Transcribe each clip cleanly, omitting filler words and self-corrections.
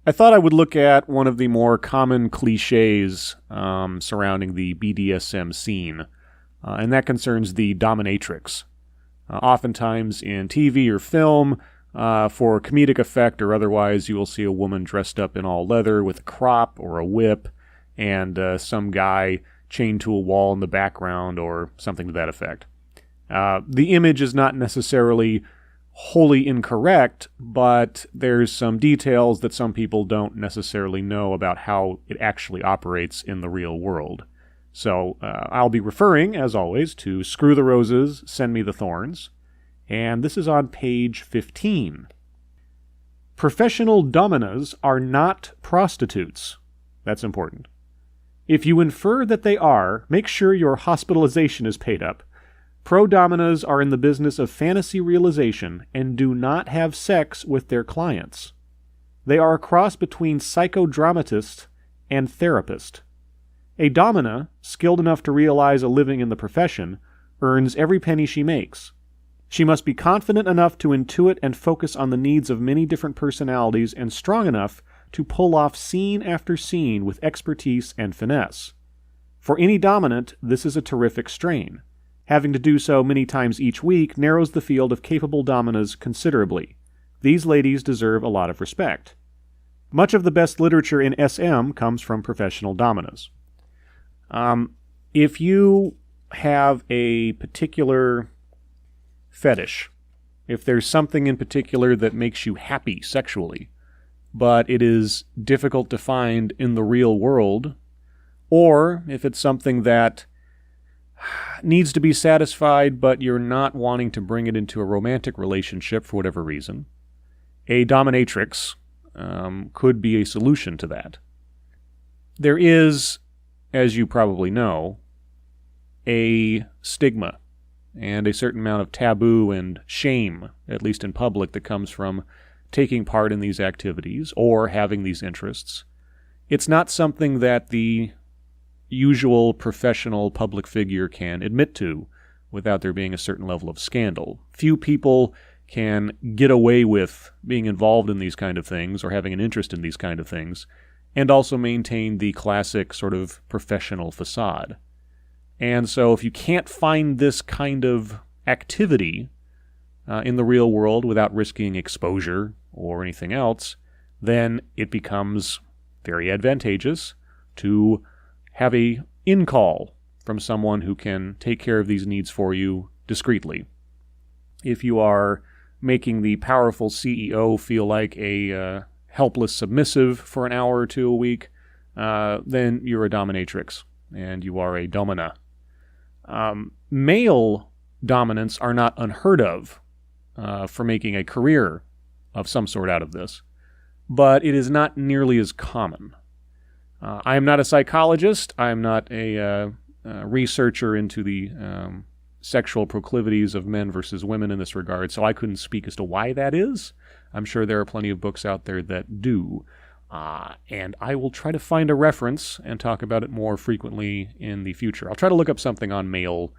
I thought I would look at one of the more common cliches surrounding the BDSM scene, and that concerns the dominatrix. Oftentimes in TV or film, for comedic effect or otherwise, you will see a woman dressed up in all leather with a crop or a whip, and some guy chained to a wall in the background or something to that effect. The image is not necessarily wholly incorrect, but there's some details that some people don't necessarily know about how it actually operates in the real world. So I'll be referring, as always, to Screw the Roses, Send Me the Thorns, and this is on page 15. Professional dominas are not prostitutes. That's important. If you infer that they are, make sure your hospitalization is paid up. Pro-dominas are in the business of fantasy realization and do not have sex with their clients. They are a cross between psychodramatist and therapist. A domina, skilled enough to realize a living in the profession, earns every penny she makes. She must be confident enough to intuit and focus on the needs of many different personalities and strong enough to pull off scene after scene with expertise and finesse. For any dominant, this is a terrific strain. Having to do so many times each week narrows the field of capable dominas considerably. These ladies deserve a lot of respect. Much of the best literature in SM comes from professional dominas. If you have a particular fetish, if there's something in particular that makes you happy sexually, but it is difficult to find in the real world, or if it's something that needs to be satisfied, but you're not wanting to bring it into a romantic relationship for whatever reason, a dominatrix could be a solution to that. There is, as you probably know, a stigma and a certain amount of taboo and shame, at least in public, that comes from taking part in these activities or having these interests. It's not something that the usual professional public figure can admit to without there being a certain level of scandal. Few people can get away with being involved in these kind of things or having an interest in these kind of things and also maintain the classic sort of professional facade. And so if you can't find this kind of activity in the real world without risking exposure or anything else, then it becomes very advantageous to have a in-call from someone who can take care of these needs for you discreetly. If you are making the powerful CEO feel like a helpless submissive for an hour or two a week, then you're a dominatrix, and you are a domina. Male dominants are not unheard of for making a career of some sort out of this, but it is not nearly as common. I am not a psychologist. I am not a researcher into the sexual proclivities of men versus women in this regard, so I couldn't speak as to why that is. I'm sure there are plenty of books out there that do, and I will try to find a reference and talk about it more frequently in the future. I'll try to look up something on male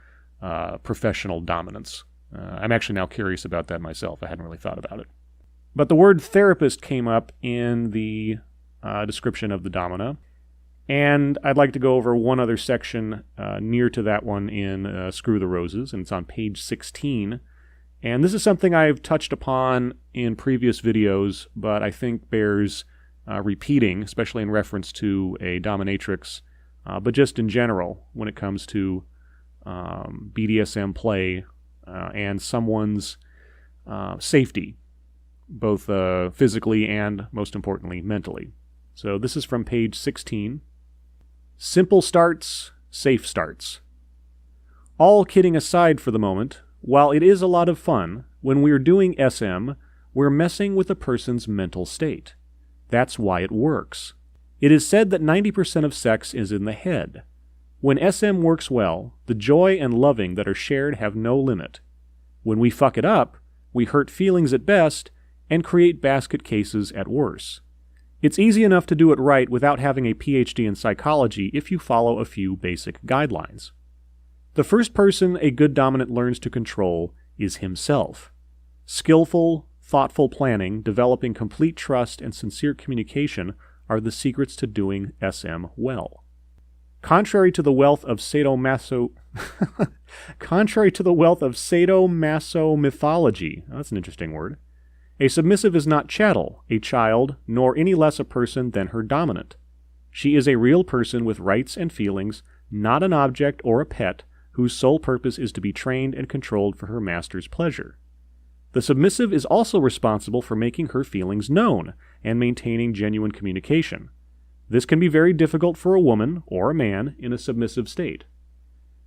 professional dominance. I'm actually now curious about that myself. I hadn't really thought about it. But the word therapist came up in the description of the domina, and I'd like to go over one other section near to that one in Screw the Roses, and it's on page 16. And this is something I've touched upon in previous videos, but I think bears repeating, especially in reference to a dominatrix, but just in general when it comes to BDSM play and someone's safety, both physically and, most importantly, mentally. So this is from page 16. Simple starts, safe starts. All kidding aside for the moment, while it is a lot of fun, when we're doing SM, we're messing with a person's mental state. That's why it works. It is said that 90% of sex is in the head. When SM works well, the joy and loving that are shared have no limit. When we fuck it up, we hurt feelings at best and create basket cases at worst. It's easy enough to do it right without having a PhD in psychology if you follow a few basic guidelines. The first person a good dominant learns to control is himself. Skillful, thoughtful planning, developing complete trust, and sincere communication are the secrets to doing SM well. Contrary to the wealth of sadomaso mythology, that's an interesting word, a submissive is not chattel, a child, nor any less a person than her dominant. She is a real person with rights and feelings, not an object or a pet whose sole purpose is to be trained and controlled for her master's pleasure. The submissive is also responsible for making her feelings known and maintaining genuine communication. This can be very difficult for a woman or a man in a submissive state.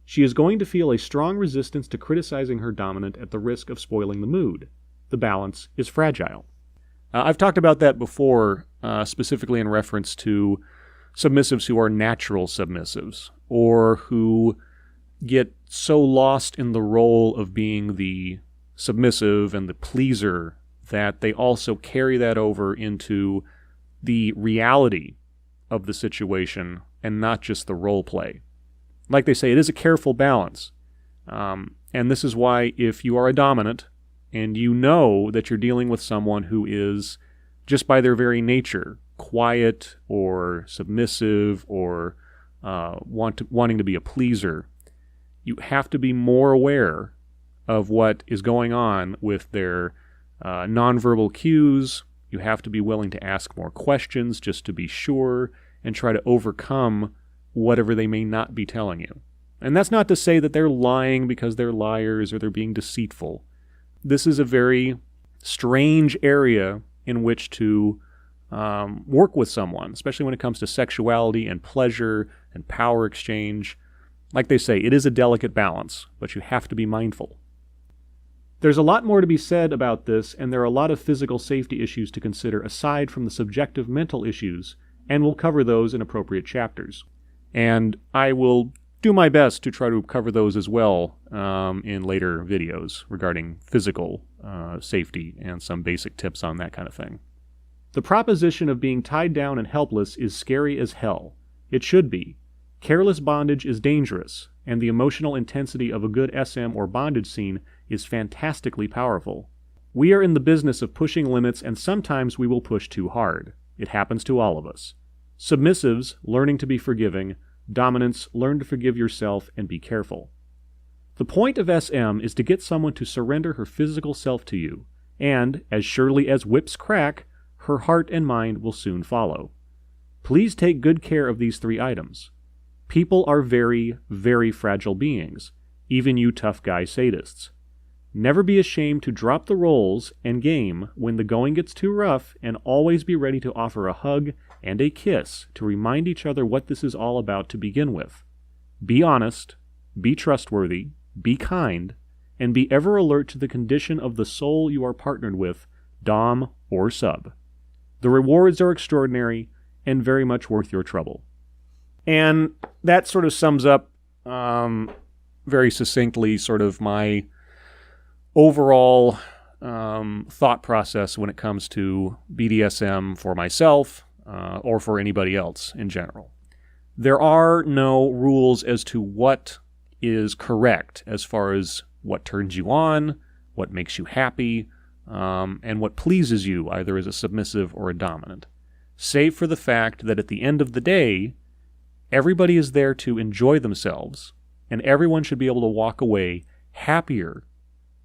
She is going to feel a strong resistance to criticizing her dominant at the risk of spoiling the mood. The balance is fragile. I've talked about that before, specifically in reference to submissives who are natural submissives, or who get so lost in the role of being the submissive and the pleaser that they also carry that over into the reality of the situation and not just the role play. Like they say, it is a careful balance. And this is why if you are a dominant and you know that you're dealing with someone who is, just by their very nature, quiet or submissive or wanting to be a pleaser, you have to be more aware of what is going on with their nonverbal cues. You have to be willing to ask more questions just to be sure and try to overcome whatever they may not be telling you. And that's not to say that they're lying because they're liars or they're being deceitful. This is a very strange area in which to work with someone, especially when it comes to sexuality and pleasure and power exchange. Like they say, it is a delicate balance, but you have to be mindful. There's a lot more to be said about this, and there are a lot of physical safety issues to consider aside from the subjective mental issues, and we'll cover those in appropriate chapters. And I will do my best to try to cover those as well in later videos regarding physical safety and some basic tips on that kind of thing. The proposition of being tied down and helpless is scary as hell. It should be. Careless bondage is dangerous, and the emotional intensity of a good SM or bondage scene is fantastically powerful. We are in the business of pushing limits, and sometimes we will push too hard. It happens to all of us. Submissives, learning to be forgiving. Dominants, learn to forgive yourself and be careful. The point of SM is to get someone to surrender her physical self to you, and, as surely as whips crack, her heart and mind will soon follow. Please take good care of these 3 items. People are very, very fragile beings, even you tough guy sadists. Never be ashamed to drop the roles and game when the going gets too rough, and always be ready to offer a hug and a kiss to remind each other what this is all about to begin with. Be honest, be trustworthy, be kind, and be ever alert to the condition of the soul you are partnered with, dom or sub. The rewards are extraordinary and very much worth your trouble. And that sort of sums up very succinctly sort of my overall thought process when it comes to BDSM for myself or for anybody else in general. There are no rules as to what is correct as far as what turns you on, what makes you happy, and what pleases you, either as a submissive or a dominant. Save for the fact that at the end of the day, everybody is there to enjoy themselves, and everyone should be able to walk away happier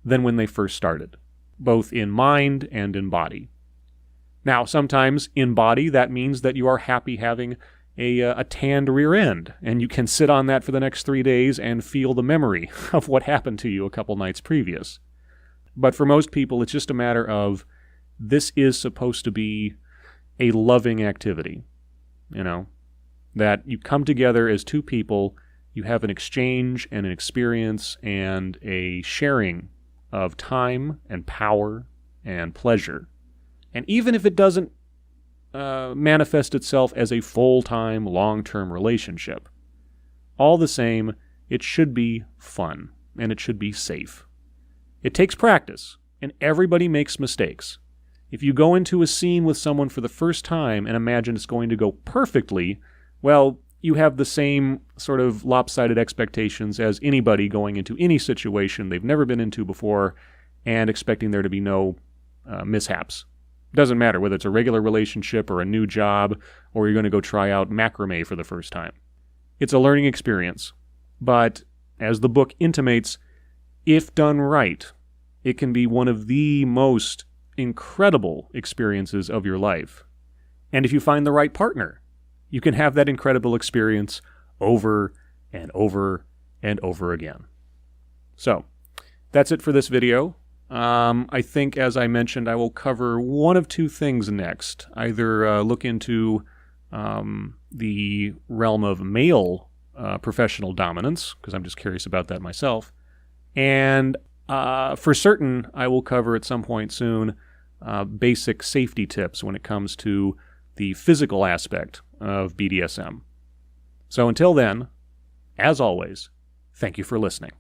than when they first started, both in mind and in body. Now, sometimes in body, that means that you are happy having a tanned rear end, and you can sit on that for the next 3 days and feel the memory of what happened to you a couple nights previous. But for most people, it's just a matter of this is supposed to be a loving activity, that you come together as 2 people, you have an exchange and an experience and a sharing of time and power and pleasure. And even if it doesn't manifest itself as a full-time, long-term relationship, all the same, it should be fun and it should be safe. It takes practice, and everybody makes mistakes. If you go into a scene with someone for the first time and imagine it's going to go perfectly, well, you have the same sort of lopsided expectations as anybody going into any situation they've never been into before and expecting there to be no mishaps. Doesn't matter whether it's a regular relationship or a new job, or you're going to go try out macrame for the first time. It's a learning experience, but as the book intimates, if done right, it can be one of the most incredible experiences of your life. And if you find the right partner, you can have that incredible experience over and over and over again. So, that's it for this video. I think, as I mentioned, I will cover one of two things next. Either look into the realm of male professional dominance, because I'm just curious about that myself. And for certain, I will cover at some point soon basic safety tips when it comes to the physical aspect of BDSM. So until then, as always, thank you for listening.